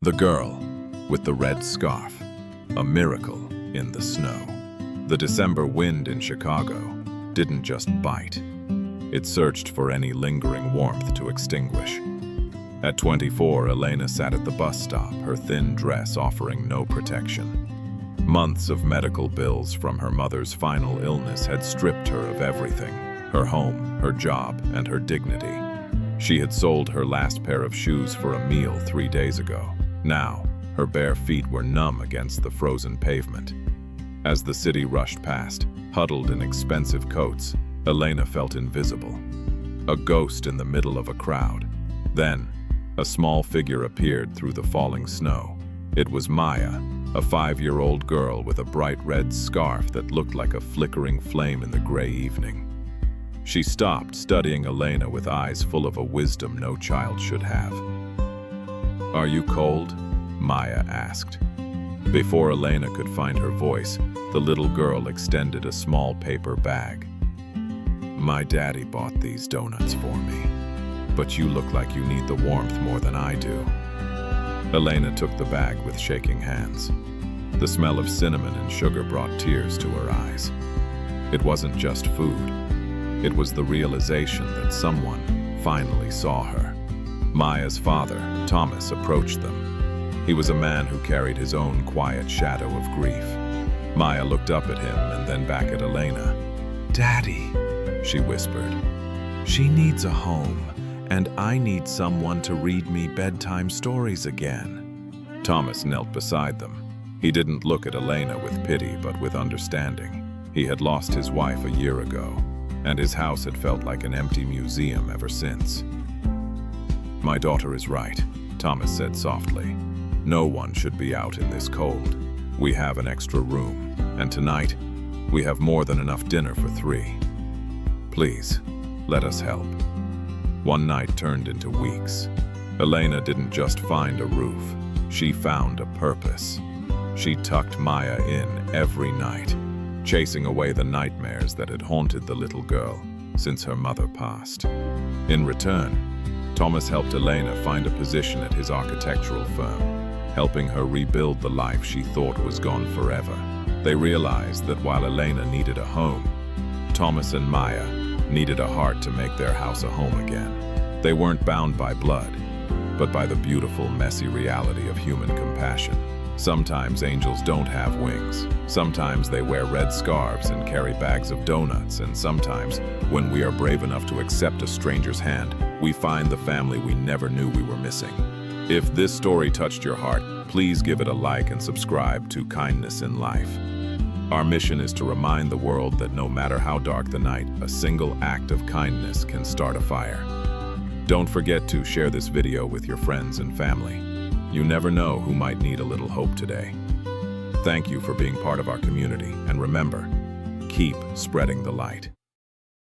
The girl with the red scarf, a miracle in the snow. The December wind in Chicago didn't just bite. It searched for any lingering warmth to extinguish. At 24, Elena sat at the bus stop, her thin dress offering no protection. Months of medical bills from her mother's final illness had stripped her of everything: her home, her job, and her dignity. She had sold her last pair of shoes for a meal 3 days ago. Now, her bare feet were numb against the frozen pavement. As the city rushed past, huddled in expensive coats, Elena felt invisible. A ghost in the middle of a crowd. Then, a small figure appeared through the falling snow. It was Maya, a 5-year-old girl with a bright red scarf that looked like a flickering flame in the gray evening. She stopped, studying Elena with eyes full of a wisdom no child should have. "Are you cold?" Maya asked. Before Elena could find her voice, the little girl extended a small paper bag. "My daddy bought these donuts for me, but you look like you need the warmth more than I do." Elena took the bag with shaking hands. The smell of cinnamon and sugar brought tears to her eyes. It wasn't just food. It was the realization that someone finally saw her. Maya's father, Thomas, approached them. He was a man who carried his own quiet shadow of grief. Maya looked up at him and then back at Elena. "Daddy," she whispered, "she needs a home, and I need someone to read me bedtime stories again." Thomas knelt beside them. He didn't look at Elena with pity, but with understanding. He had lost his wife a year ago, and his house had felt like an empty museum ever since. "My daughter is right," Thomas said softly. "No one should be out in this cold. We have an extra room, and tonight, we have more than enough dinner for 3. Please, let us help." One night turned into weeks. Elena didn't just find a roof, she found a purpose. She tucked Maya in every night, chasing away the nightmares that had haunted the little girl since her mother passed. In return, Thomas helped Elena find a position at his architectural firm, helping her rebuild the life she thought was gone forever. They realized that while Elena needed a home, Thomas and Maya needed a heart to make their house a home again. They weren't bound by blood, but by the beautiful, messy reality of human compassion. Sometimes angels don't have wings. Sometimes they wear red scarves and carry bags of donuts, and sometimes, when we are brave enough to accept a stranger's hand, we find the family we never knew we were missing. If this story touched your heart, please give it a like and subscribe to Kindness in Life. Our mission is to remind the world that no matter how dark the night, a single act of kindness can start a fire. Don't forget to share this video with your friends and family. You never know who might need a little hope today. Thank you for being part of our community, and remember, keep spreading the light.